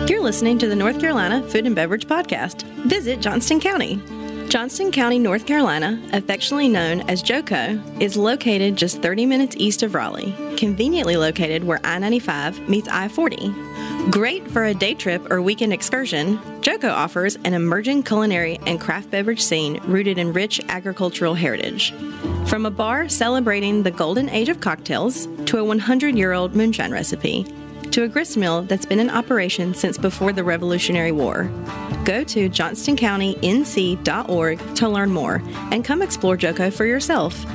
You're listening to the North Carolina Food and Beverage Podcast. Visit Johnston County. Johnston County, North Carolina, affectionately known as JOCO, is located just 30 minutes east of Raleigh, conveniently located where I-95 meets I-40. Great for a day trip or weekend excursion, JOCO offers an emerging culinary and craft beverage scene rooted in rich agricultural heritage. From a bar celebrating the golden age of cocktails to a 100-year-old moonshine recipe, to a gristmill that's been in operation since before the Revolutionary War. Go to johnstoncounty.nc.org to learn more and come explore JOCO for yourself.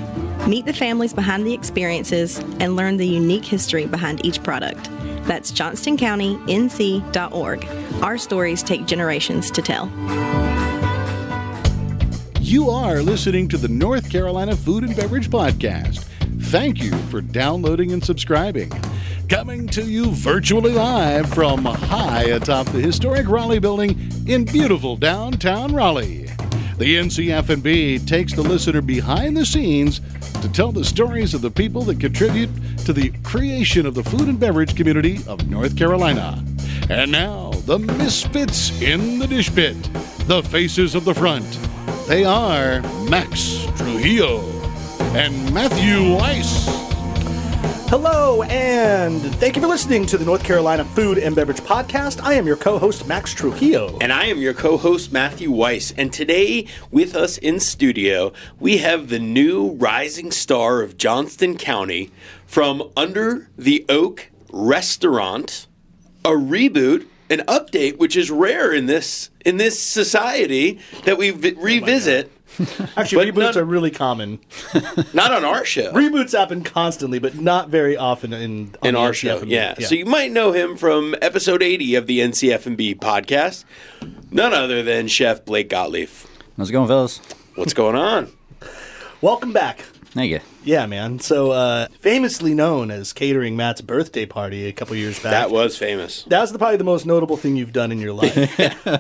Meet the families behind the experiences and learn the unique history behind each product. That's johnstoncounty.nc.org. Our stories take generations to tell. You are listening to the North Carolina Food and Beverage Podcast. Thank you for downloading and subscribing. Coming to you virtually live from high atop the historic Raleigh building in beautiful downtown Raleigh. The NCF&B takes the listener behind the scenes to tell the stories of the people that contribute to the creation of the food and beverage community of North Carolina. And now, the misfits in the dish pit, the faces of the front. They are Max Trujillo and Matthew Weiss. Hello, and thank you for listening to the North Carolina Food and Beverage Podcast. I am your co-host, Max Trujillo. And I am your co-host, Matthew Weiss. And today, with us in studio, we have the new rising star of Johnston County from Under the Oak Restaurant, a reboot, an update, which is rare in this society that we revisit. Actually, reboots are really common. Not on our show. Reboots happen constantly, but not very often on our show. Yeah. So you might know him from episode 80 of the NCF&B podcast. None other than Chef Blake Gottlieb. How's it going, fellas? What's going on? Welcome back. Thank you. Yeah, man. So, famously known as catering Matt's birthday party a couple years back. That was famous. That was probably the most notable thing you've done in your life.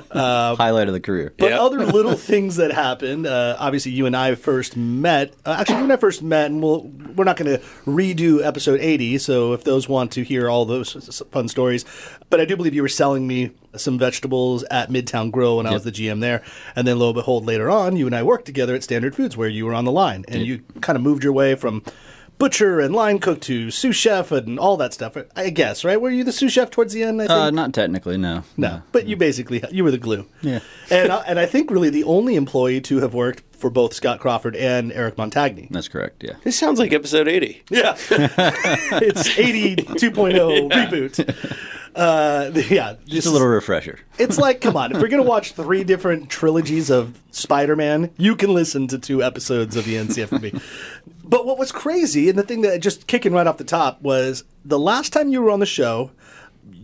Highlight of the career. But other little things that happened, obviously you and I first met. Actually, you and I first met, and we're not going to redo episode 80, so if those want to hear all those fun stories. But I do believe you were selling me some vegetables at Midtown Grill when I was the GM there. And then, lo and behold, later on, you and I worked together at Standard Foods where you were on the line. And you kind of moved your way from butcher and line cook to sous chef and all that stuff, I guess, right? Were you the sous chef towards the end, I think? Not technically, no. No, but you basically, you were the glue. Yeah. And I think really the only employee to have worked for both Scott Crawford and Eric Montagny. That's correct, yeah. This sounds like episode 80. Yeah. It's 80 2.0 reboot. Just a little refresher. It's like, come on, if we're going to watch 3 different trilogies of Spider-Man, you can listen to 2 episodes of the NCF&B. But what was crazy, and the thing that just kicking right off the top, was the last time you were on the show,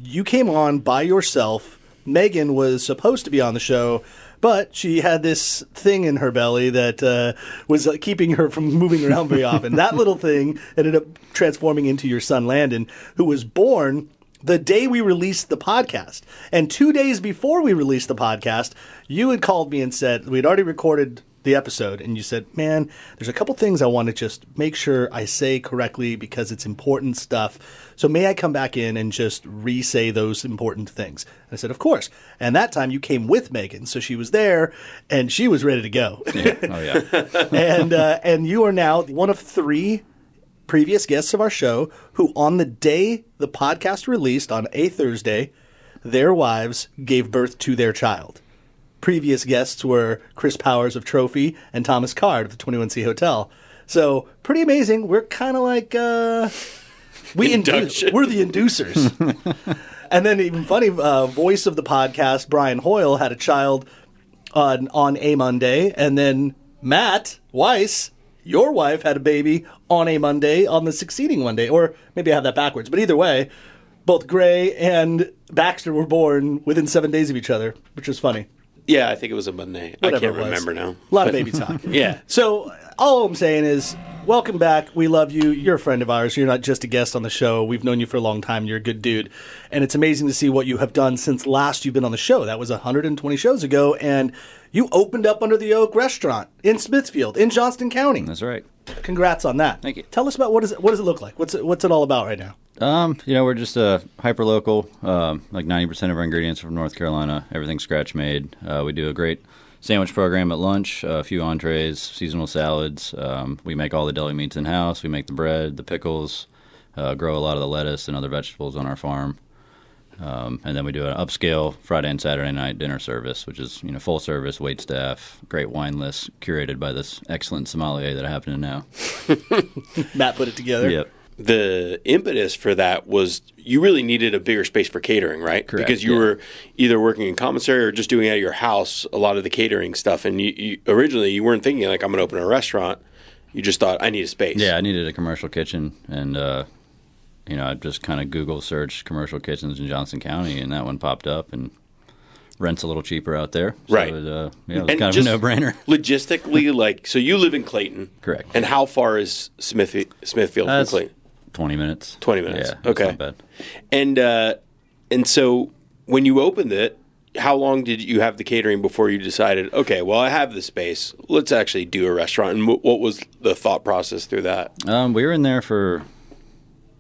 you came on by yourself. Megan was supposed to be on the show, but she had this thing in her belly that was keeping her from moving around very often. That little thing ended up transforming into your son, Landon, who was born the day we released the podcast. And 2 days before we released the podcast, you had called me and said, we'd already recorded the episode, and you said, man, there's a couple things I want to just make sure I say correctly because it's important stuff. So may I come back in and just re-say those important things? And I said, of course. And that time you came with Megan, so she was there, and she was ready to go. Yeah. Oh, yeah. And you are now one of 3 previous guests of our show who, on the day the podcast released on a Thursday, their wives gave birth to their child. Previous guests were Chris Powers of Trophy and Thomas Card of the 21C Hotel. So pretty amazing. We're kind of like we're the inducers. And then even funny, voice of the podcast, Brian Hoyle, had a child on a Monday, and then Matt Weiss, your wife, had a baby on a Monday on the succeeding Monday. Or maybe I have that backwards. But either way, both Gray and Baxter were born within 7 days of each other, which was funny. Yeah, I think it was a Monday. Whatever I can't remember now. A lot of baby talk. Yeah. So all I'm saying is Welcome back. We love you. You're a friend of ours. You're not just a guest on the show. We've known you for a long time. You're a good dude. And it's amazing to see what you have done since last you've been on the show. That was 120 shows ago. And you opened up Under the Oak restaurant in Smithfield, in Johnston County. That's right. Congrats on that. Thank you. Tell us about what does it look like? What's it all about right now? We're just hyper local. Like 90% of our ingredients are from North Carolina. Everything's scratch made. We do a great sandwich program at lunch, a few entrees, seasonal salads. We make all the deli meats in-house. We make the bread, the pickles, grow a lot of the lettuce and other vegetables on our farm. And then we do an upscale Friday and Saturday night dinner service, which is full service, wait staff, great wine list curated by this excellent sommelier that I happen to know. Matt put it together. Yep. The impetus for that was you really needed a bigger space for catering, right? Correct, because you were either working in commissary or just doing at your house a lot of the catering stuff. And you originally you weren't thinking like I'm going to open a restaurant. You just thought I need a space. Yeah, I needed a commercial kitchen, and I just kind of Google searched commercial kitchens in Johnston County, and that one popped up, and rent's a little cheaper out there. So right. It was kind of a no-brainer. Logistically, so you live in Clayton. Correct. And how far is Smithfield from Clayton? 20 minutes. 20 minutes. Yeah, okay. That's not bad. And so when you opened it, how long did you have the catering before you decided, okay, well, I have the space. Let's actually do a restaurant. And what was the thought process through that? We were in there for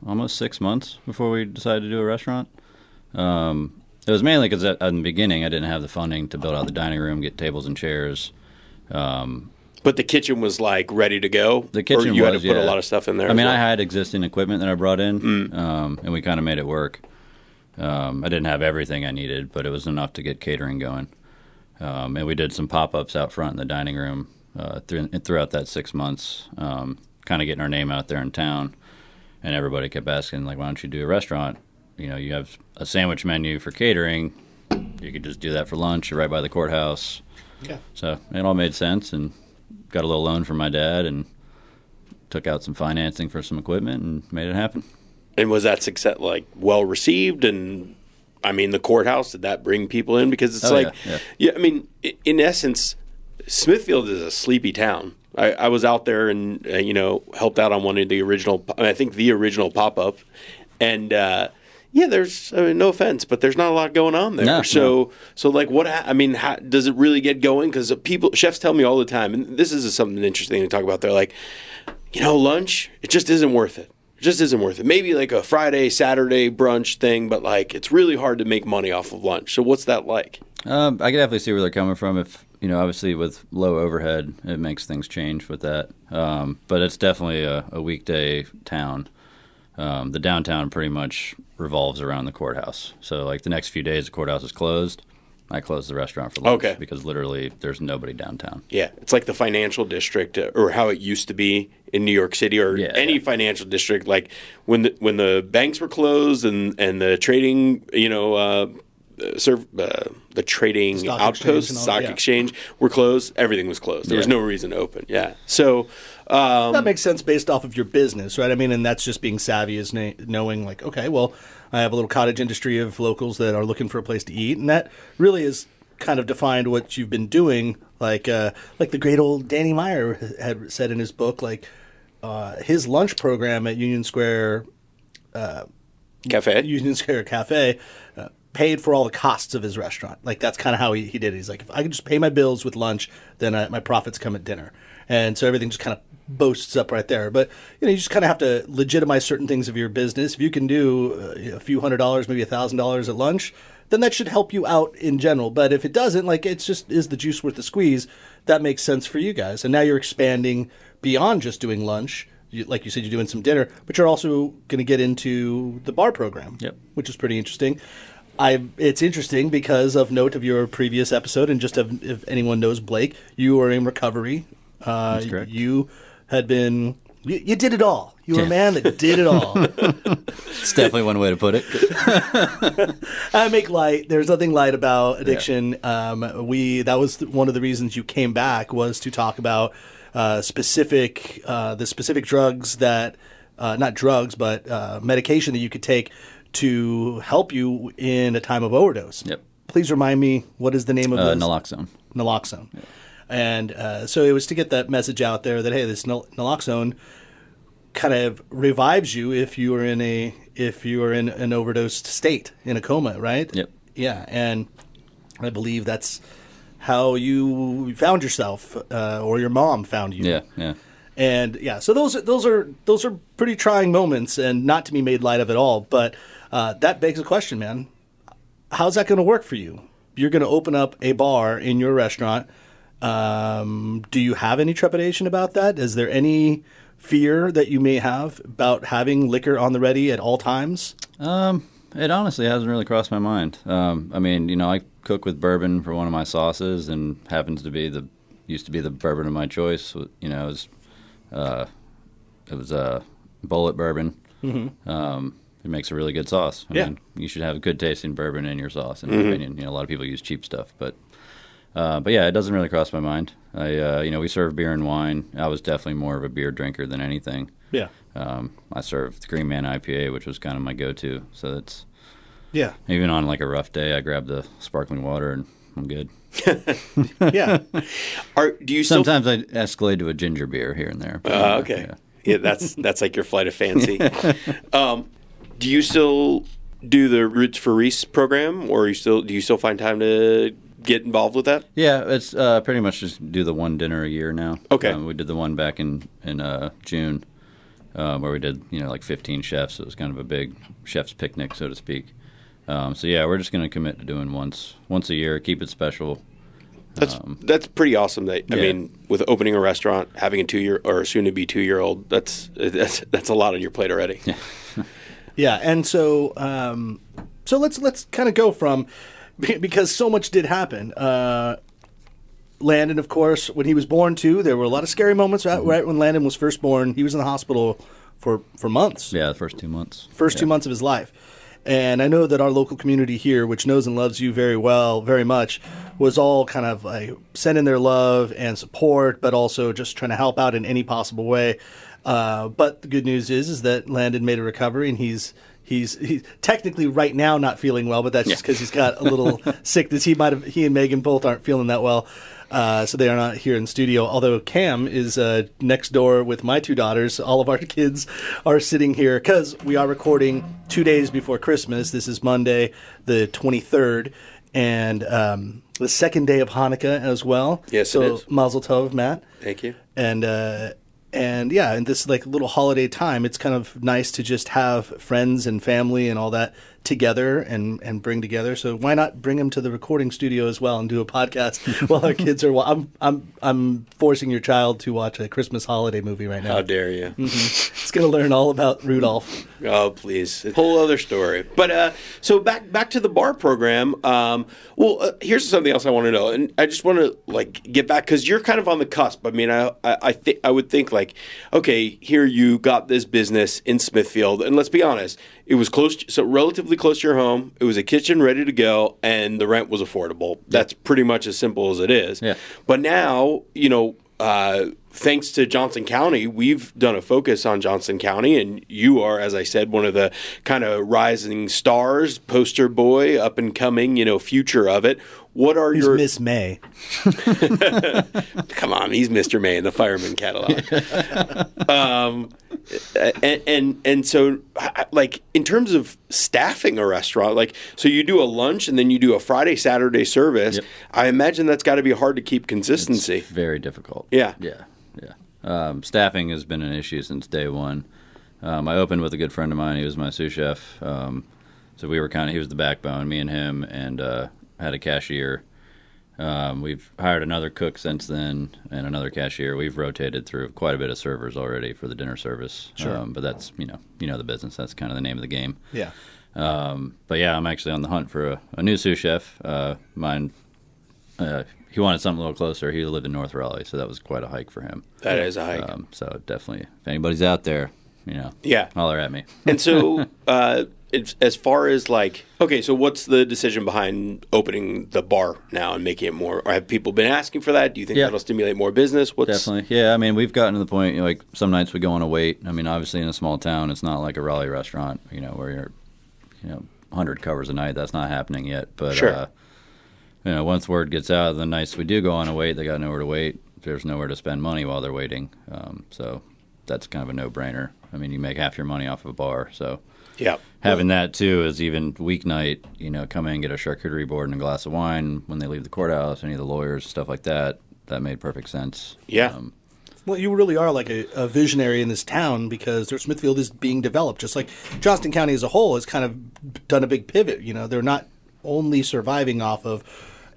almost 6 months before we decided to do a restaurant. It was mainly because in the beginning I didn't have the funding to build out the dining room, get tables and chairs. But the kitchen was like ready to go? The kitchen or you was, had to put a lot of stuff in there? I had existing equipment that I brought in, and we kind of made it work. I didn't have everything I needed, but it was enough to get catering going. And we did some pop-ups out front in the dining room throughout that 6 months, kind of getting our name out there in town. And everybody kept asking, like, why don't you do a restaurant? You have a sandwich menu for catering. You could just do that for lunch. You're right by the courthouse. Yeah. So it all made sense, and got a little loan from my dad and took out some financing for some equipment and made it happen. And was that success well received? And the courthouse, did that bring people in? Because it's in essence, Smithfield is a sleepy town. I was out there and helped out on one of the original, I think the original pop-up, and there's no offense, but there's not a lot going on there. So what? How does it really get going? Because chefs tell me all the time, and this is something interesting to talk about. They're like, lunch, it just isn't worth it. It just isn't worth it. Maybe like a Friday, Saturday brunch thing, but it's really hard to make money off of lunch. So what's that like? I can definitely see where they're coming from. If obviously with low overhead, it makes things change with that. But it's definitely a weekday town. The downtown pretty much revolves around the courthouse. So the next few days, the courthouse is closed. I close the restaurant for lunch because literally there's nobody downtown. Yeah, it's like the financial district, or how it used to be in New York City, or any financial district. Like when the banks were closed and the trading, the trading outposts, stock exchange were closed. Everything was closed. There was no reason to open. Yeah, so that makes sense based off of your business, right? And that's just being savvy, is knowing okay, well, I have a little cottage industry of locals that are looking for a place to eat, and that really is kind of defined what you've been doing. Like the great old Danny Meyer had said in his book, his lunch program at Union Square Cafe. Paid for all the costs of his restaurant. That's kind of how he did it. He's like, if I can just pay my bills with lunch, then my profits come at dinner. And so everything just kind of boasts up right there. But you just kind of have to legitimize certain things of your business. If you can do a few $100s, maybe $1,000 at lunch, then that should help you out in general. But if it doesn't, it's just, is the juice worth the squeeze? That makes sense for you guys. And now you're expanding beyond just doing lunch. Like you said, you're doing some dinner, but you're also going to get into the bar program, which is pretty interesting. It's interesting because of note of your previous episode, and just if anyone knows Blake, you are in recovery. That's correct. You had been... You did it all. You were a man that did it all. It's definitely one way to put it. I make light. There's nothing light about addiction. That was one of the reasons you came back, was to talk about the specific drugs that... not drugs, but medication that you could take to help you in a time of overdose. Yep. Please remind me, what is the name of this? Naloxone. Naloxone. And so it was to get that message out there that, hey, this naloxone kind of revives you if you are in an overdosed state, in a coma, right? Yep. Yeah, and I believe that's how you found yourself, or your mom found you. Yeah, yeah. And yeah, so those are pretty trying moments, and not to be made light of at all. But that begs the question, man. How's that going to work for you? You're going to open up a bar in your restaurant. Do you have any trepidation about that? Is there any fear that you may have about having liquor on the ready at all times? It honestly hasn't really crossed my mind. I mean, I cook with bourbon for one of my sauces, and happens to be used to be the bourbon of my choice. It was a bullet bourbon. Mm-hmm. It makes a really good sauce. I mean, you should have good tasting bourbon in your sauce, in my opinion. A lot of people use cheap stuff, but yeah, it doesn't really cross my mind. We serve beer and wine. I was definitely more of a beer drinker than anything. Yeah. I served the Green Man IPA, which was kind of my go-to. So it's even on like a rough day, I grab the sparkling water and I'm good. Yeah. Do you sometimes I escalate to a ginger beer here and there. Okay. Yeah, that's like your flight of fancy. Do you still do the Roots for Reese program, or do you still find time to get involved with that? Yeah, it's pretty much just do the one dinner a year now. Okay. We did the one back in June, where we did like 15 chefs. It was kind of a big chef's picnic, so to speak. So yeah, we're just going to commit to doing once a year, keep it special. That's pretty awesome. I mean, with opening a restaurant, having a 2-year or soon to be 2-year-old, that's a lot on your plate already. Yeah. Yeah, and so let's kind of go from, because so much did happen. Landon, of course, when he was born too, there were a lot of scary moments. Right when Landon was first born, he was in the hospital for months. Yeah, the first 2 months. 2 months of his life. And I know that our local community here, which knows and loves you very well, very much, was all kind of like sending their love and support, but also just trying to help out in any possible way. But the good news is that Landon made a recovery, and he's technically right now not feeling well, but that's just because he's got a little sickness. He and Megan both aren't feeling that well, so they are not here in the studio. Although Cam is next door with my 2 daughters. All of our kids are sitting here because we are recording 2 days before Christmas. This is Monday, the 23rd, and the second day of Hanukkah as well. Yes, so it is. Mazel Tov, Matt. Thank you. And yeah, in this like little holiday time, it's kind of nice to just have friends and family and all that together and bring together. So why not bring them to the recording studio as well and do a podcast while our kids are? I'm forcing your child to watch a Christmas holiday movie right now. How dare you? Mm-hmm. It's going to learn all about Rudolph. Oh, please. It's a whole other story. But so back to the bar program. Here's something else I want to know. And I just want to get back, because you're kind of on the cusp. I mean, I would think okay, here you got this business in Smithfield. And let's be honest, it was relatively close to your home. It was a kitchen ready to go, and the rent was affordable. That's pretty much as simple as it is. Yeah. But now, thanks to Johnson County, we've done a focus on Johnson County, and you are, as I said, one of the kind of rising stars, poster boy, up and coming, future of it. What are He's Miss May. Come on, he's Mr. May in the fireman catalog. And so, in terms of staffing a restaurant, so you do a lunch and then you do a Friday, Saturday service. Yep. I imagine that's got to be hard to keep consistency. It's very difficult. Yeah. Staffing has been an issue since day one. I opened with a good friend of mine. He was my sous chef. So we were he was the backbone, me and him, and had a cashier. We've hired another cook since then and another cashier. We've rotated through quite a bit of servers already for the dinner service. Sure. But that's, the business. That's kind of the name of the game. Yeah. But yeah, I'm actually on the hunt for a new sous chef. Mine, he wanted something a little closer. He lived in North Raleigh, so that was quite a hike for him. That is a hike. So definitely, if anybody's out there, holler at me. And so, as far as okay, so what's the decision behind opening the bar now and making it more? Or have people been asking for that? Do you think that'll stimulate more business? Definitely. Yeah, I mean, we've gotten to the point, some nights we go on a wait. I mean, obviously in a small town, it's not like a Raleigh restaurant, where you're, 100 covers a night. That's not happening yet. But sure. once word gets out, the nights we do go on a wait, they got nowhere to wait. There's nowhere to spend money while they're waiting. So that's kind of a no-brainer. I mean, you make half your money off of a bar, so Yeah. having that too is even weeknight. Come in, get a charcuterie board and a glass of wine when they leave the courthouse. Any of the lawyers, stuff like that. That made perfect sense. Yeah. Well, you really are like a visionary in this town because Smithfield is being developed. Just like Johnston County as a whole has kind of done a big pivot. They're not only surviving off of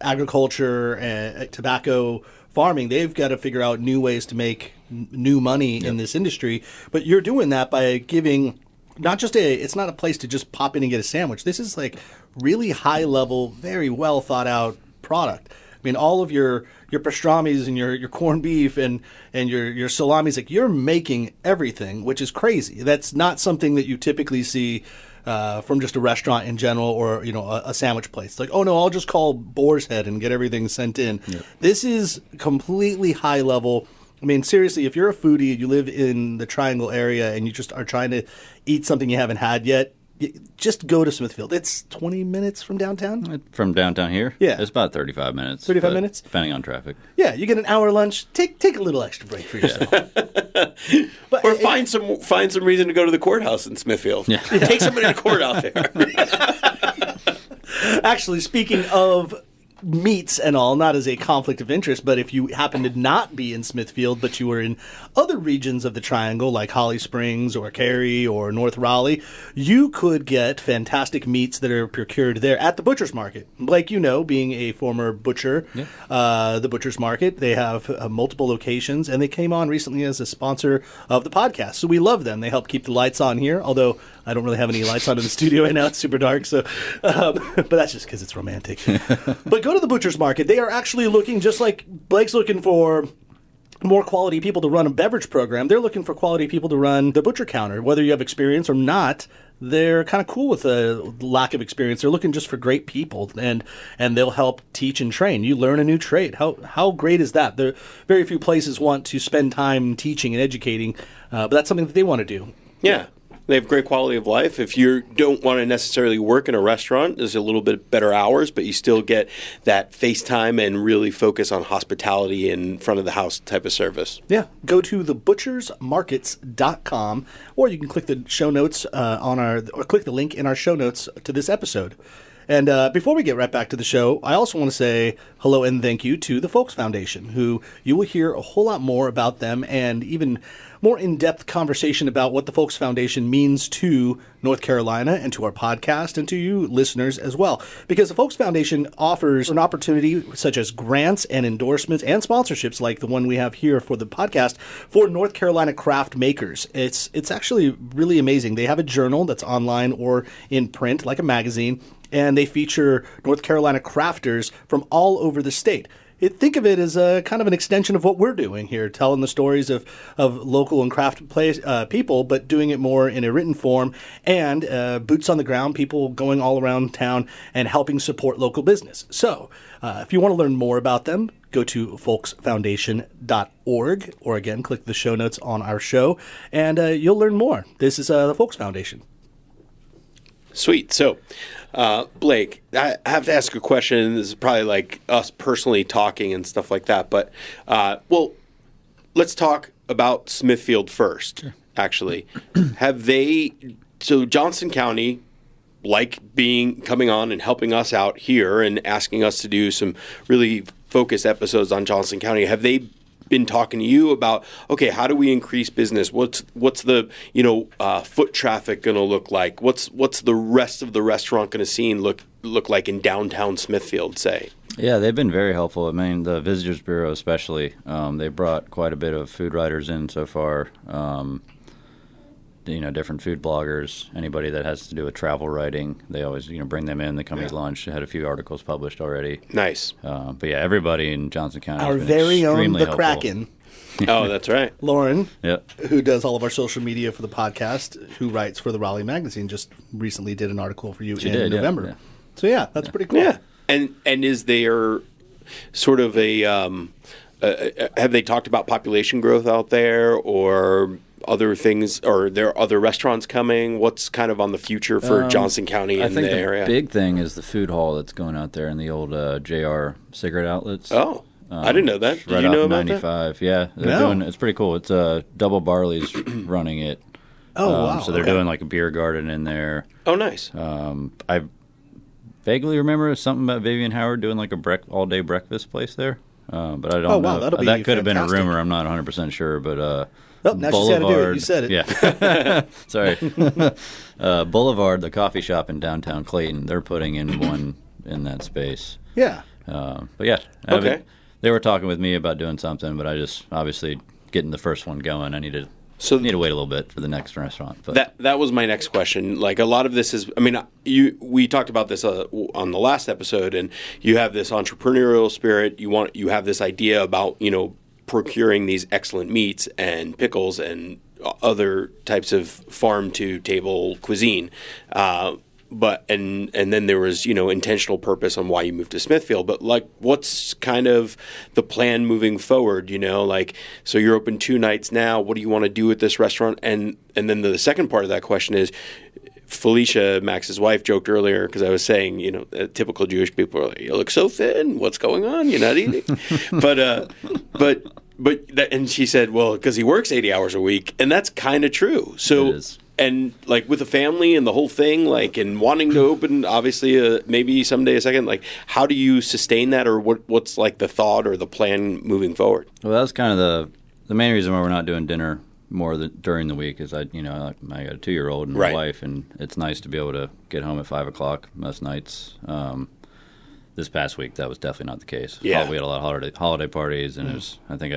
agriculture and tobacco farming. They've got to figure out new ways to make new money in this industry. But you're doing that by giving not just it's not a place to just pop in and get a sandwich. This is like really high level, very well thought out product. I mean, all of your pastrami's and your corned beef and your salamis, like you're making everything, which is crazy. That's not something that you typically see from just a restaurant in general or a sandwich place. Like, oh no, I'll just call Boar's Head and get everything sent in. Yep. This is completely high level. I mean, seriously, if you're a foodie, you live in the Triangle area, and you just are trying to eat something you haven't had yet, just go to Smithfield. It's 20 minutes from downtown. From downtown here? Yeah. It's about 35 minutes. 35 minutes? Depending on traffic. Yeah, you get an hour lunch. Take a little extra break for yourself. But Or find some reason to go to the courthouse in Smithfield. Yeah. Take somebody to court out there. Actually, speaking of meats and all, not as a conflict of interest, but if you happen to not be in Smithfield, but you were in other regions of the Triangle, like Holly Springs or Cary or North Raleigh, you could get fantastic meats that are procured there at the Butcher's Market. Blake, being a former butcher, the Butcher's Market, they have multiple locations, and they came on recently as a sponsor of the podcast. So we love them. They help keep the lights on here, although I don't really have any lights on in the studio right now. It's super dark, so but that's just because it's romantic. But go to the Butcher's Market. They are actually looking, just like Blake's looking for more quality people to run a beverage program, they're looking for quality people to run the butcher counter. Whether you have experience or not, they're kind of cool with the lack of experience. They're looking just for great people, and they'll help teach and train. You learn a new trade. How great is that? There very few places want to spend time teaching and educating, but that's something that they want to do. Yeah. They have great quality of life. If you don't want to necessarily work in a restaurant, there's a little bit better hours, but you still get that face time and really focus on hospitality in front of the house type of service. Yeah. Go to thebutchersmarkets.com, or you can click the show notes or click the link in our show notes to this episode. And before we get right back to the show, I also want to say hello and thank you to the Folks Foundation, who you will hear a whole lot more about them and even more in-depth conversation about what the Folks Foundation means to North Carolina and to our podcast and to you listeners as well. Because the Folks Foundation offers an opportunity such as grants and endorsements and sponsorships like the one we have here for the podcast for North Carolina craft makers. It's actually really amazing. They have a journal that's online or in print like a magazine, and they feature North Carolina crafters from all over the state. Think of it as a kind of an extension of what we're doing here, telling the stories of local and craft people, but doing it more in a written form and boots on the ground, people going all around town and helping support local business. So if you want to learn more about them, go to folksfoundation.org, or again, click the show notes on our show, and you'll learn more. This is the Folks Foundation. Sweet. So, Blake, I have to ask a question. This is probably like us personally talking and stuff like that. But, let's talk about Smithfield first, actually. So Johnston County, coming on and helping us out here and asking us to do some really focused episodes on Johnston County, have they been talking to you about, okay, how do we increase business? What's the foot traffic going to look like? What's the rest of the restaurant going to look like in downtown Smithfield, say? Yeah, they've been very helpful. I mean, the Visitors Bureau especially, they brought quite a bit of food writers in so far. Different food bloggers, anybody that has to do with travel writing, they always bring them in. They come eat lunch. They had a few articles published already. Nice. But yeah, everybody in Johnston County our has been very own the helpful. Kraken. Oh, that's right. Lauren, Yep. who does all of our social media for the podcast, who writes for the Raleigh magazine, just recently did an article for you in November. Yeah. So yeah, that's pretty cool. Yeah. And is there sort of a have they talked about population growth out there, or other things, or there are other restaurants coming? What's kind of on the future for Johnston County and the area? I think the big thing is the food hall that's going out there in the old JR cigarette outlets. Oh, I didn't know that. Did right you know off about 95. Yeah, they're doing. It's pretty cool. It's Double Barley's running it. Oh, wow. So they're doing like a beer garden in there. Oh, nice. I vaguely remember something about Vivian Howard doing like a all-day breakfast place there. But I don't know. That'll be that could have been a fantastic. rumor. I'm not 100% sure. But now she's got to do it. You said it. Yeah. Sorry. Boulevard, the coffee shop in downtown Clayton, they're putting in one in that space. Yeah. But yeah. Okay. They were talking with me about doing something, but I just obviously getting the first one going. I need to wait a little bit for the next restaurant. But that was my next question. Like, a lot of this is, I mean, we talked about this on the last episode, and you have this entrepreneurial spirit. You have this idea about, procuring these excellent meats and pickles and other types of farm to table cuisine. But then there was, intentional purpose on why you moved to Smithfield. But like, what's kind of the plan moving forward? So you're open 2 nights now. What do you want to do with this restaurant? And then the second part of that question is, Felicia, Max's wife, joked earlier, because I was saying, typical Jewish people are like, "You look so thin. What's going on? You're not eating." And she said, "Well, because he works 80 hours a week," and that's kind of true. So. It is. And like with a family and the whole thing, like, and wanting to open, obviously, maybe someday a second, like, how do you sustain that, or what's like the thought or the plan moving forward? Well, that's kind of the main reason why we're not doing dinner more during the week is I got a 2-year-old and Right. a wife, and it's nice to be able to get home at 5:00 most nights. This past week, that was definitely not the case. Yeah. We had a lot of holiday parties, and it was, I think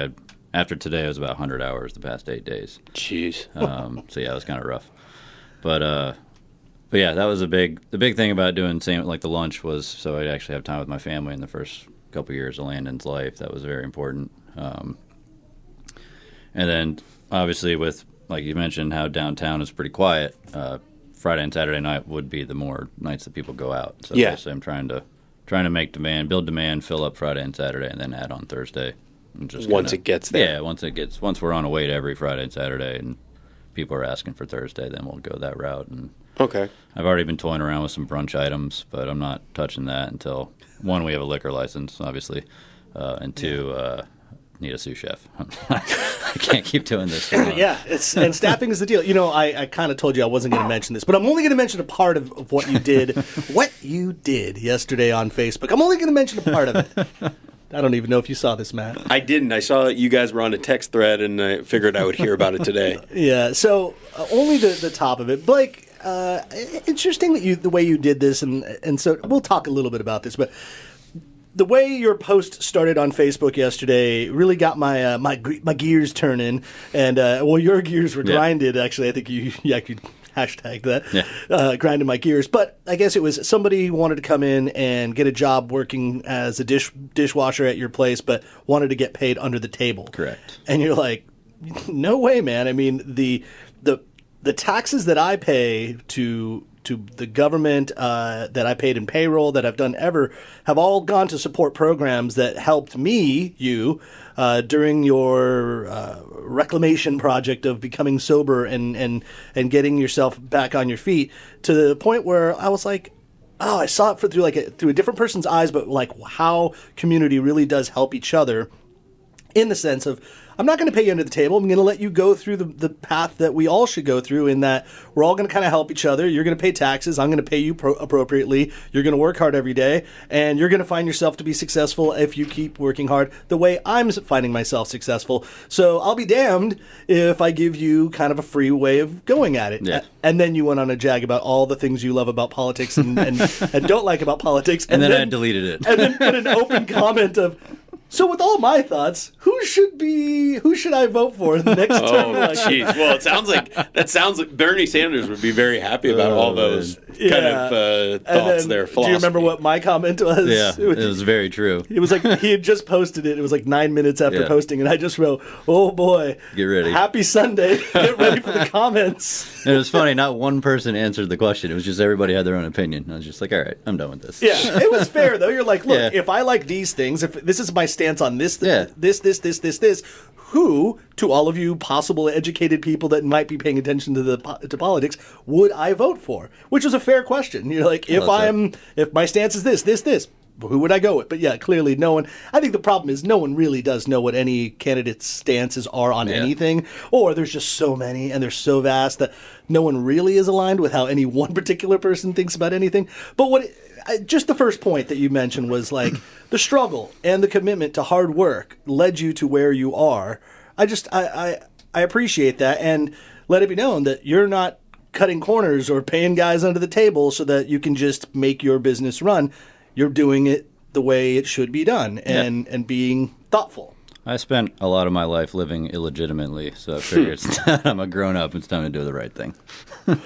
after today, it was about 100 hours the past 8 days. Jeez. So yeah, it was kind of rough. But yeah, that was the big thing about doing the lunch was so I'd actually have time with my family in the first couple years of Landon's life. That was very important. And then obviously with, like you mentioned, how downtown is pretty quiet, Friday and Saturday night would be the more nights that people go out. So Yeah. basically I'm trying to make demand, build demand, fill up Friday and Saturday, and then add on Thursday. And just Once it gets there. Yeah, once we're on a wait every Friday and Saturday, and people are asking for Thursday, then we'll go that route. And Okay. I've already been toying around with some brunch items, but I'm not touching that until, 1, we have a liquor license, obviously, and 2, need a sous chef. I can't keep doing this for long. Yeah, and staffing is the deal. I kind of told you I wasn't going to mention this, but I'm only going to mention a part of what you did yesterday on Facebook. I'm only going to mention a part of it. I don't even know if you saw this, Matt. I didn't. I saw you guys were on a text thread, and I figured I would hear about it today. Yeah, so only the top of it. Blake, interesting that the way you did this, and so we'll talk a little bit about this, but the way your post started on Facebook yesterday really got my my gears turning, and your gears were grinded. Actually, I think you could hashtag that. Yeah. Grinding my gears, but I guess it was somebody wanted to come in and get a job working as a dishwasher at your place, but wanted to get paid under the table. Correct. And you're like, no way, man. I mean, the taxes that I pay to the government, that I paid in payroll, that I've done ever, have all gone to support programs that helped you, during your reclamation project of becoming sober and getting yourself back on your feet, to the point where I was like, oh, I saw it through a different person's eyes, but like how community really does help each other, in the sense of, I'm not going to pay you under the table. I'm going to let you go through the path that we all should go through, in that we're all going to kind of help each other. You're going to pay taxes. I'm going to pay you appropriately. You're going to work hard every day, and you're going to find yourself to be successful if you keep working hard the way I'm finding myself successful. So I'll be damned if I give you kind of a free way of going at it. Yeah. And then you went on a jag about all the things you love about politics and don't like about politics. And then I deleted it. And then put an open comment of, so with all my thoughts, who should I vote for in the next term? Oh, jeez. Well, that sounds like Bernie Sanders would be very happy about all those kind of thoughts there. Do you remember what my comment was? Yeah, it was very true. It was like he had just posted it. It was like 9 minutes after posting, and I just wrote, "Oh boy, get ready! Happy Sunday! Get ready for the comments." And it was funny. Not one person answered the question. It was just everybody had their own opinion. I was just like, all right, I'm done with this. Yeah, it was fair though. You're like, look, if I like these things, if this is my stance on this, this, who, to all of you possible educated people that might be paying attention to politics, would I vote for? Which was a fair question. You're like, if my stance is this, who would I go with? But yeah, clearly no one. I think the problem is no one really does know what any candidate's stances are on anything, or there's just so many and they're so vast that no one really is aligned with how any one particular person thinks about anything. But just the first point that you mentioned was like the struggle and the commitment to hard work led you to where you are. I appreciate that, and let it be known that you're not cutting corners or paying guys under the table so that you can just make your business run. You're doing it the way it should be done and being thoughtful. I spent a lot of my life living illegitimately, so I figure I'm a grown-up. It's time to do the right thing.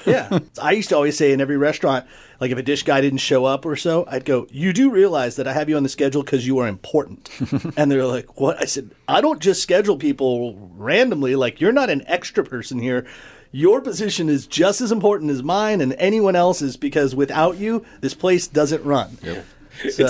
Yeah. I used to always say in every restaurant, like if a dish guy didn't show up or so, I'd go, you do realize that I have you on the schedule because you are important. And they're like, what? I said, I don't just schedule people randomly. Like, you're not an extra person here. Your position is just as important as mine and anyone else's, because without you, this place doesn't run. Yep. So,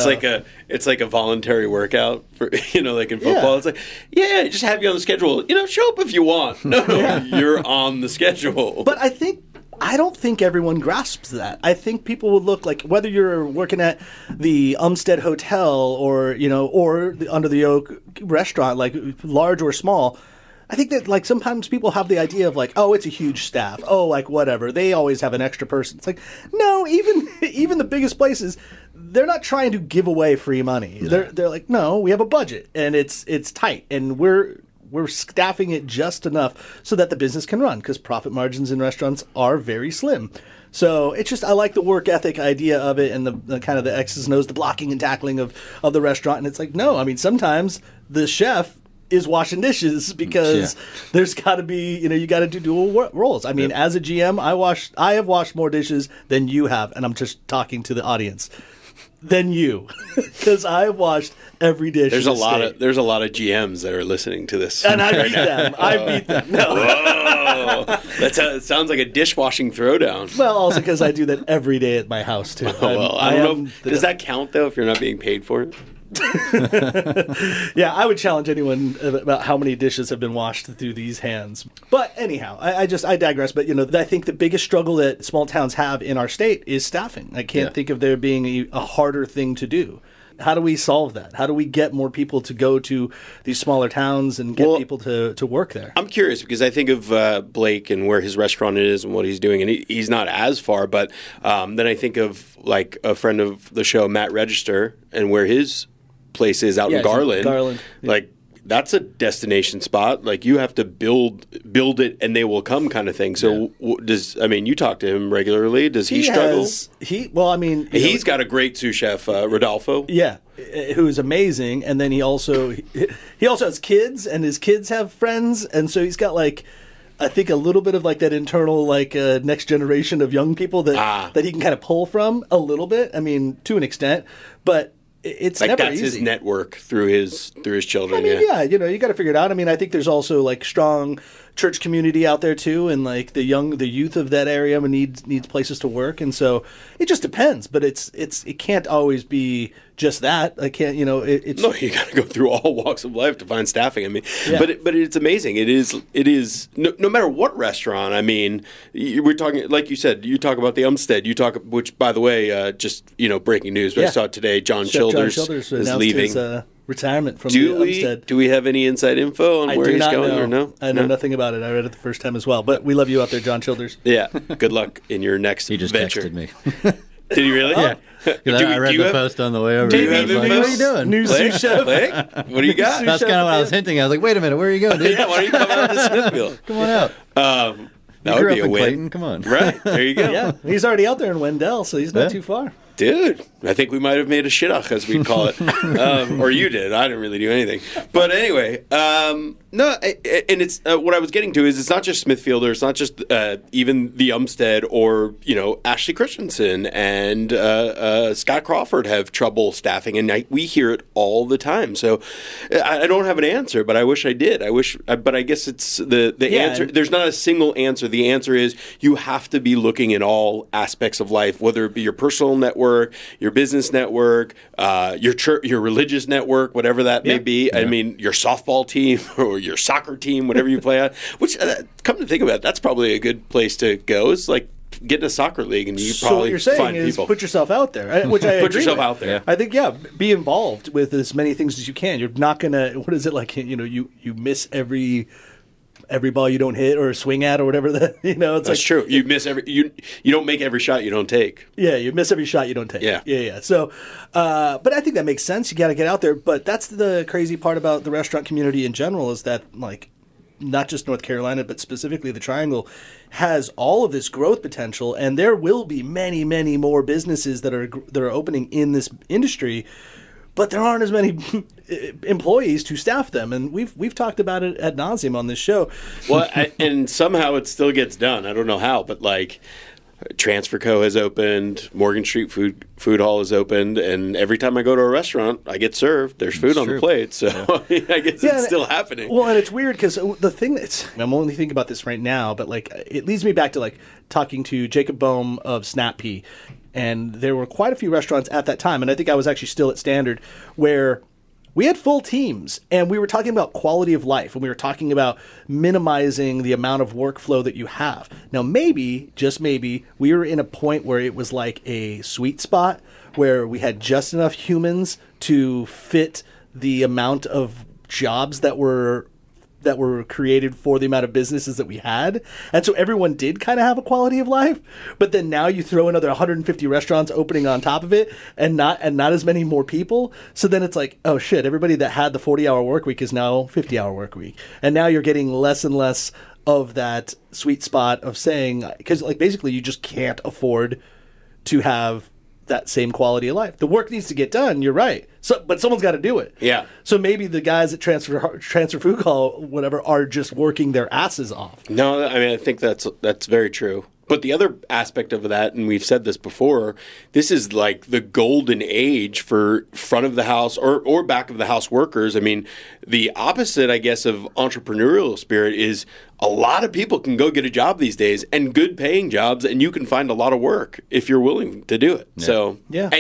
it's like a voluntary workout for like in football. Yeah. It's like just have you on the schedule. Show up if you want. No, you're on the schedule. But I don't think everyone grasps that. I think people would look like, whether you're working at the Umstead Hotel or the Under the Oak restaurant, like large or small. I think that like sometimes people have the idea of like, oh, it's a huge staff. Oh, like whatever. They always have an extra person. It's like, no, even the biggest places, they're not trying to give away free money. No. They're like, no, we have a budget and it's tight and we're staffing it just enough so that the business can run, because profit margins in restaurants are very slim. So it's just, I like the work ethic idea of it and the kind of the X's and O's, the blocking and tackling of the restaurant. And it's like, no, I mean, sometimes the chef is washing dishes because there's got to be, you got to do dual roles. I mean, as a GM, I have washed more dishes than you have, and I'm just talking to the audience, than you, because I have washed every dish. There's a lot of GMs that are listening to this, and I beat them. I beat them. No. Whoa, it sounds like a dishwashing throwdown. Well, also because I do that every day at my house too. I don't know. Does that count though if you're not being paid for it? Yeah, I would challenge anyone about how many dishes have been washed through these hands. But anyhow, I digress. But I think the biggest struggle that small towns have in our state is staffing. I can't think of there being a harder thing to do. How do we solve that? How do we get more people to go to these smaller towns and get people to work there? I'm curious because I think of Blake and where his restaurant is and what he's doing, and he's not as far. But then I think of like a friend of the show, Matt Register, and where his place is out in Garland. Yeah. Like that's a destination spot. Like you have to build it and they will come kind of thing. So you talk to him regularly. Does he struggle? He's got a great sous chef, Rodolfo. Yeah, who's amazing. And then he also has kids, and his kids have friends, and so he's got like, I think a little bit of like that internal like next generation of young people that he can kind of pull from a little bit. I mean, to an extent, but it's like never that's easy. His network through his children. I mean, you got to figure it out. I mean, I think there's also like strong church community out there too, and like the youth of that area needs places to work, and so it just depends. But it can't always be just that. I can't, it's no. You got to go through all walks of life to find staffing. I mean, but it's amazing. It is no matter what restaurant. I mean, we're talking like you said. You talk about the Umstead. Which by the way, just breaking news. I saw it today. John Childers is leaving. His, retirement from the Umstead. Do we have any inside info on where he's going or no? I know nothing about it. I read it the first time as well. But we love you out there, John Childers. Yeah. Good luck in your next He just venture. texted me. Did he really? Yeah. I read the post on the way over. Do you have like, info? what are you doing? New sous chef. What do you got? That's kind of what I was hinting at. I was like, wait a minute, where are you going, dude? Yeah, why don't you come out to Smithfield? Come on out. That would be a win. Clayton. Come on. Right. There you go. Yeah. He's already out there in Wendell, so he's not too far. Dude, I think we might have made a shidduch, as we'd call it. Or you did. I didn't really do anything. But anyway, and it's what I was getting to is it's not just Smithfield, or it's not just even the Umstead or, Ashley Christensen and Scott Crawford have trouble staffing, and we hear it all the time. So I don't have an answer, but I wish I did. But I guess it's the answer. There's not a single answer. The answer is you have to be looking in all aspects of life, whether it be your personal network, your business network, your church, your religious network, whatever that may be. Yeah. I mean, your softball team or your soccer team, whatever you play on. Which, come to think of it, that's probably a good place to go. Is like get in a soccer league, and you So probably what you're saying find is people. put yourself out there, which I Put agree yourself with. out there. Yeah. I think be involved with as many things as you can. You're not gonna. What is it like? You miss every ball you don't hit or swing at or whatever. It's That's like true. You miss you don't make every shot you don't take. Yeah, you miss every shot you don't take. Yeah. So, but I think that makes sense. You got to get out there. But that's the crazy part about the restaurant community in general is that like. Not just North Carolina, but specifically the Triangle, has all of this growth potential, and there will be many, many more businesses that are opening in this industry, but there aren't as many employees to staff them, and we've talked about it ad nauseum on this show. Well, and somehow it still gets done. I don't know how, but like Transfer Co. has opened, Morgan Street Food Hall has opened, and every time I go to a restaurant, I get served. There's food on the plate, so I guess it's still happening. Well, and it's weird because the thing I'm only thinking about this right now, but like it leads me back to like talking to Jacob Boehm of Snap Pea, and there were quite a few restaurants at that time, and I think I was actually still at Standard where we had full teams, and we were talking about quality of life, and we were talking about minimizing the amount of workflow that you have. Now, maybe, just maybe, we were in a point where it was like a sweet spot where we had just enough humans to fit the amount of jobs that were created for the amount of businesses that we had. And so everyone did kind of have a quality of life. But then now you throw another 150 restaurants opening on top of it and not as many more people. So then it's like, oh shit, everybody that had the 40-hour work week is now 50-hour work week. And now you're getting less and less of that sweet spot of saying, because like basically you just can't afford to have that same quality of life. The work needs to get done, you're right. So, but someone's got to do it. Yeah. So maybe the guys at Transfer Food Hall, whatever, are just working their asses off. No, I mean, I think that's very true. But the other aspect of that, and we've said this before, this is like the golden age for front of the house or back of the house workers. I mean, the opposite, I guess, of entrepreneurial spirit is a lot of people can go get a job these days, and good paying jobs, and you can find a lot of work if you're willing to do it. Yeah. So yeah.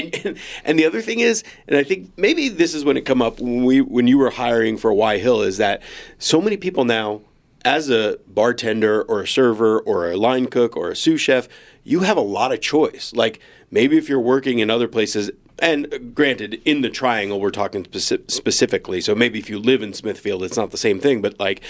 And the other thing is, and I think maybe this is when it come up when you were hiring for Y Hill, is that so many people now, as a bartender or a server or a line cook or a sous chef, you have a lot of choice. Like maybe if you're working in other places, and granted, in the Triangle, we're talking specifically. So maybe if you live in Smithfield, it's not the same thing. But like,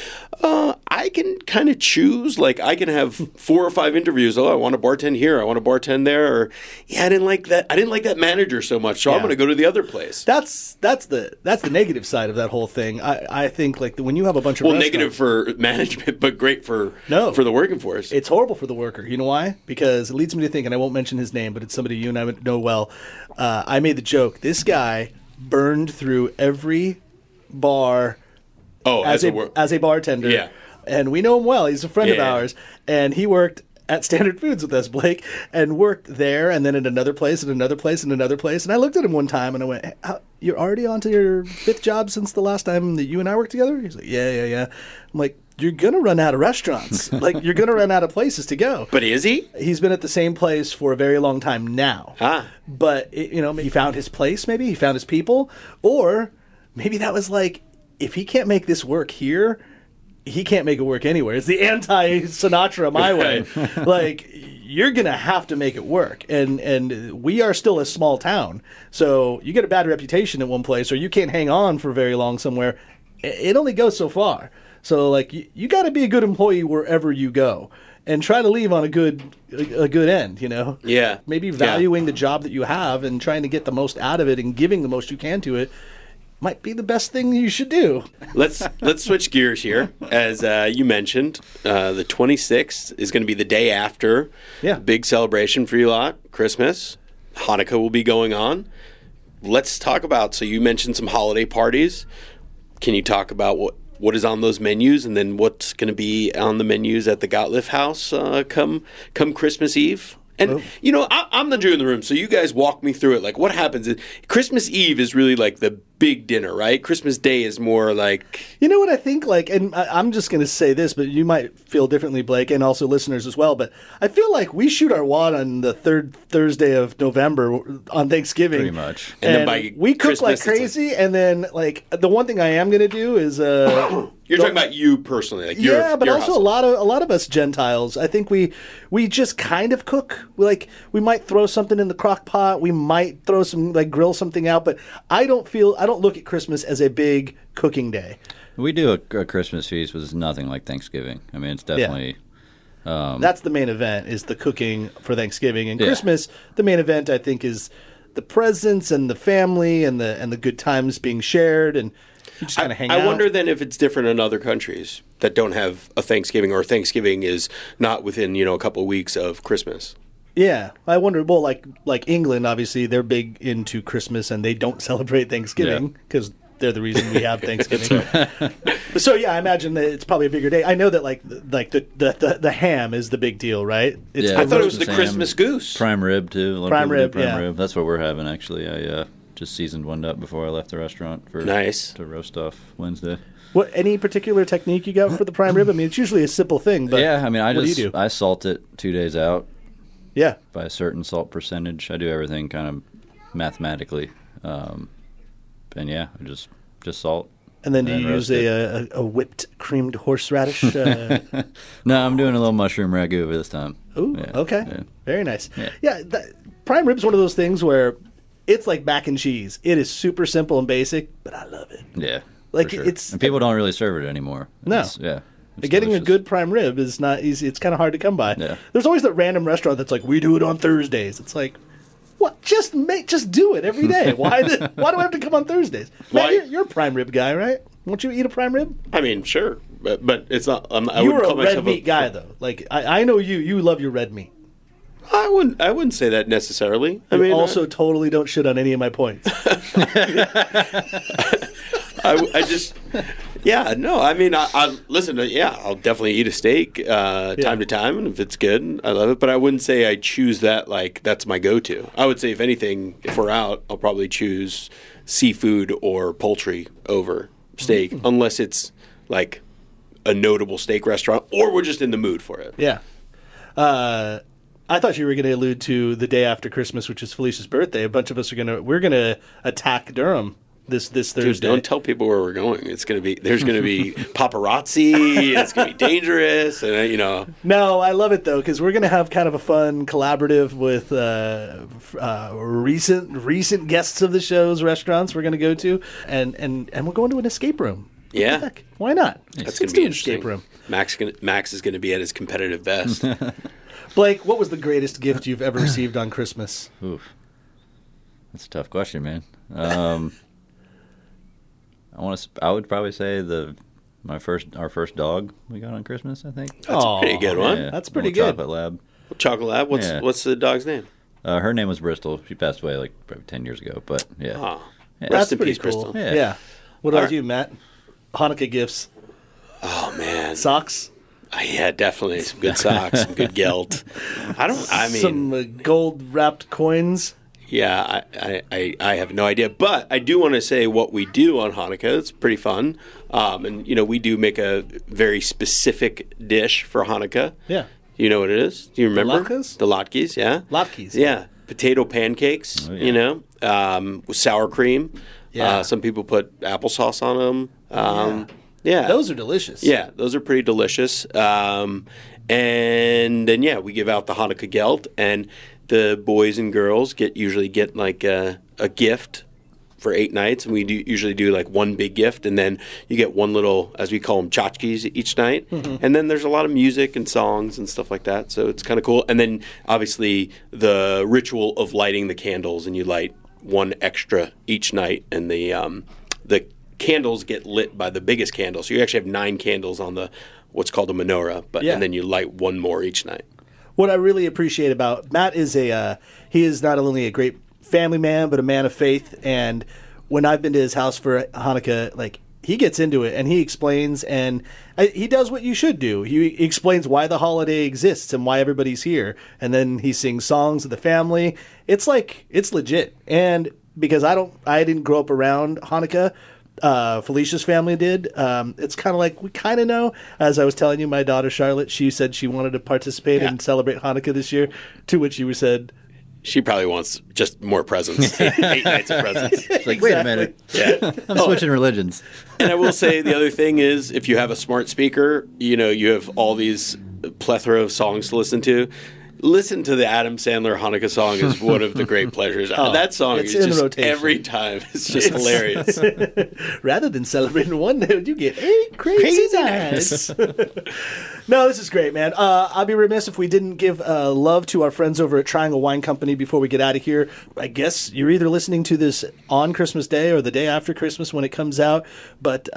I can kind of choose. Like, I can have 4 or 5 interviews. Oh, I want to bartend here. I want to bartend there. Or I didn't like that. I didn't like that manager so much. So I'm going to go to the other place. That's the negative side of that whole thing. I think like when you have a bunch of negative for management, but great for the working force. It's horrible for the worker. You know why? Because it leads me to think, and I won't mention his name, but it's somebody you and I would know well. I made the joke. This guy burned through every bar as a bartender. Yeah. And we know him well. He's a friend of ours. And he worked at Standard Foods with us, Blake, and worked there and then at another place and another place and another place. And I looked at him one time and I went, hey, you're already on to your 5th job since the last time that you and I worked together? He's like, yeah. I'm like, you're going to run out of restaurants. Like, you're going to run out of places to go. But is he? He's been at the same place for a very long time now. But, he found his place, maybe. He found his people. Or maybe that was like, if he can't make this work here, he can't make it work anywhere. It's the anti-Sinatra my way. Like, you're going to have to make it work. And we are still a small town. So you get a bad reputation at one place or you can't hang on for very long somewhere. It only goes so far. So, like, you got to be a good employee wherever you go, and try to leave on a good end. Yeah. Maybe valuing the job that you have and trying to get the most out of it and giving the most you can to it might be the best thing you should do. Let's switch gears here. As you mentioned, the 26th is going to be the day after the big celebration for you lot, Christmas. Hanukkah will be going on. Let's talk about. So you mentioned some holiday parties. Can you talk about what is on those menus, and then what's going to be on the menus at the Gottlieb House come Christmas Eve? And, I'm the Jew in the room, so you guys walk me through it. Like, what happens? Christmas Eve is really like the big dinner, right? Christmas Day is more like... You know what I think? Like, and I'm just going to say this, but you might feel differently, Blake, and also listeners as well. But I feel like we shoot our wad on the 3rd Thursday of November on Thanksgiving. Pretty much. And then we cook Christmas, like crazy, and then, like, the one thing I am going to do is... You're talking about you personally, like but your also household. a lot of us Gentiles. I think we just kind of cook. Like we might throw something in the crock pot. We might throw some grill something out. But I don't look at Christmas as a big cooking day. We do a Christmas feast, but it's nothing like Thanksgiving. I mean, it's definitely. That's the main event, is the cooking for Thanksgiving. And Christmas, the main event, I think, is the presents and the family and the good times being shared, and you just kind of hang out. I wonder then if it's different in other countries that don't have a Thanksgiving, or Thanksgiving is not within a couple of weeks of Christmas. Yeah, I wonder. Well, like England, obviously, they're big into Christmas, and they don't celebrate Thanksgiving because they're the reason we have Thanksgiving. So yeah, I imagine that it's probably a bigger day. I know that like the ham is the big deal, right? I thought it was the Christmas goose. Prime rib too. A lot of prime people do rib, prime rib. That's what we're having actually. I just seasoned one up before I left the restaurant to roast off Wednesday. What, any particular technique you got for the prime rib? I mean, it's usually a simple thing, but yeah, I mean, what do you do? I salt it 2 days out. Yeah, by a certain salt percentage. I do everything kind of mathematically, and yeah, I just salt. And then do you use a whipped creamed horseradish? No, I'm doing a little mushroom ragu this time. Ooh, yeah, okay. Yeah. Very nice. Yeah, prime rib's one of those things where it's like mac and cheese. It is super simple and basic, but I love it. Yeah, like sure. it's and people don't really serve it anymore. No. It's Getting delicious. a good prime rib is not easy. It's kind of hard to come by. Yeah. There's always that random restaurant that's like, we do it on Thursdays. It's like, what? Just do it every day. Why do I have to come on Thursdays? Matt, you're a prime rib guy, right? Won't you eat a prime rib? I mean, sure, but it's not. I You're wouldn't call a red myself meat guy, though. Like I know you. You love your red meat. I wouldn't say that necessarily. I mean, also totally don't shit on any of my points. I just, no. I mean, I listen. I'll definitely eat a steak time to time, and if it's good, I love it. But I wouldn't say I choose that like that's my go-to. I would say, if anything, if we're out, I'll probably choose seafood or poultry over steak, unless it's like a notable steak restaurant or we're just in the mood for it. Yeah. I thought you were going to allude to the day after Christmas, which is Felicia's birthday. A bunch of us we're going to attack Durham this Thursday. Dude, don't tell people where we're going. There's going to be paparazzi. It's going to be dangerous, and No, I love it though, because we're going to have kind of a fun collaborative with recent guests of the show's restaurants we're going to go to, and we're going to an escape room. Yeah, heck, why not? That's Let's going to be do an interesting. escape room. Max is going to be at his competitive best. Blake, what was the greatest gift you've ever received on Christmas? Oof. That's a tough question, man. I would probably say our first dog we got on Christmas, I think. That's a pretty good one. Yeah, That's pretty little good. Chocolate Lab. Chocolate Lab. What's the dog's name? Her name was Bristol. She passed away like probably 10 years ago, but yeah. Oh, Yeah. rest That's in pretty peace, cool. Bristol. Yeah. What about Alright. you, Matt? Hanukkah gifts. Oh man, Socks? yeah, definitely some good socks, some good gelt. Some gold-wrapped coins? Yeah, I have no idea, but I do want to say what we do on Hanukkah. It's pretty fun, and we do make a very specific dish for Hanukkah. Yeah. You know what it is? Do you remember? latkes? The latkes, yeah. Latkes. Yeah, potato pancakes. Oh, yeah. With sour cream. Yeah. Some people put applesauce on them. Yeah. Those are delicious. Yeah, those are pretty delicious. And then we give out the Hanukkah gelt, and the boys and girls usually get like a gift for 8 nights, and we usually do like one big gift, and then you get one little, as we call them, tchotchkes each night, and then there's a lot of music and songs and stuff like that. So it's kind of cool. And then obviously the ritual of lighting the candles, and you light one extra each night, and the candles get lit by the biggest candle. So you actually have 9 candles on what's called a menorah, and then you light one more each night. What I really appreciate about Matt is he is not only a great family man, but a man of faith. And when I've been to his house for Hanukkah, like, he gets into it and he explains, and he does what you should do. He explains why the holiday exists and why everybody's here. And then he sings songs of the family. It's legit. And because I didn't grow up around Hanukkah, Felicia's family did. It's kind of like we kind of know. As I was telling you, my daughter Charlotte, she said she wanted to participate and celebrate Hanukkah this year, to which you said, She probably wants just more presents. 8 nights of presents. It's like, wait a minute. Yeah. I'm switching religions. And I will say the other thing is, if you have a smart speaker, you have all these plethora of songs to listen to. Listen to the Adam Sandler Hanukkah song is one of the great pleasures. That song is in just rotation. every time. It's just hilarious. Rather than celebrating one day, you get 8 crazy nights. No, this is great, man. I'd be remiss if we didn't give love to our friends over at Triangle Wine Company before we get out of here. I guess you're either listening to this on Christmas Day or the day after Christmas when it comes out. But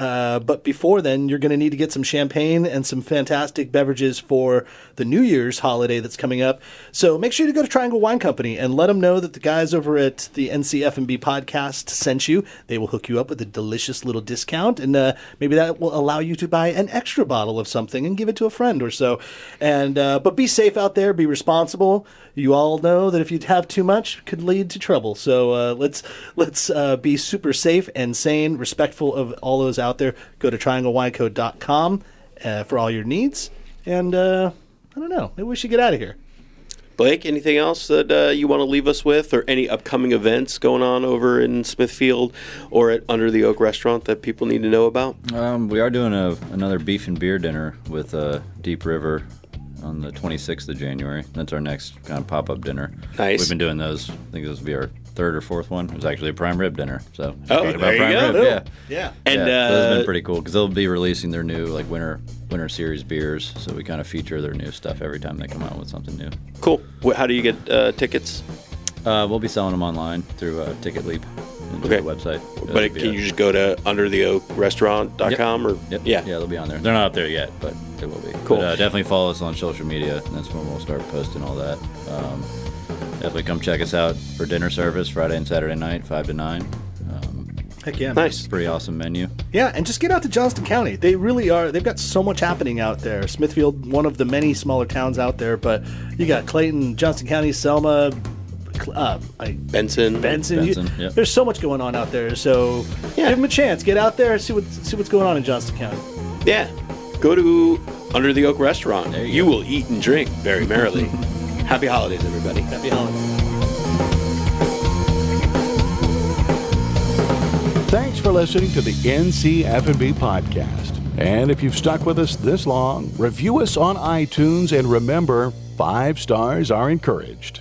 before then, you're going to need to get some champagne and some fantastic beverages for the New Year's holiday that's coming up. So make sure to go to Triangle Wine Company and let them know that the guys over at the NCF&B podcast sent you. They will hook you up with a delicious little discount, and maybe that will allow you to buy an extra bottle of something and give it to a friend or so. And but be safe out there. Be responsible. You all know that if you have too much, it could lead to trouble. So let's be super safe and sane, respectful of all those out there. Go to trianglewineco.com for all your needs. And I don't know. Maybe we should get out of here. Blake, anything else that you want to leave us with, or any upcoming events going on over in Smithfield or at Under the Oak Restaurant that people need to know about? We are doing another beef and beer dinner with Deep River on the 26th of January. That's our next kind of pop-up dinner. Nice. We've been doing those. I think this will be our third or fourth one. It was actually a prime rib dinner. So there you go. Rib. Yeah. And so that's been pretty cool because they'll be releasing their new winter series beers. So we kind of feature their new stuff every time they come out with something new. Cool. How do you get tickets? We'll be selling them online through Ticket Leap. Okay. The website. But can you just go to undertheoakrestaurant.com? Yep. Or Yep. Yeah, they'll be on there. They're not up there yet, but they will be. Cool. But, definitely follow us on social media. And that's when we'll start posting all that. Definitely come check us out for dinner service Friday and Saturday night, 5 to 9. Heck yeah. Nice. Pretty awesome menu. Yeah, and just get out to Johnston County. They really are. They've got so much happening out there. Smithfield, one of the many smaller towns out there, but you got Clayton, Johnston County, Selma, Benson. Yep. There's so much going on out there. So give them a chance. Get out there, see what's going on in Johnston County. Yeah. Go to Under the Oak Restaurant. You will eat and drink very merrily. Happy holidays, everybody. Happy holidays. Thanks for listening to the NCF&B podcast. And if you've stuck with us this long, review us on iTunes and remember, 5 stars are encouraged.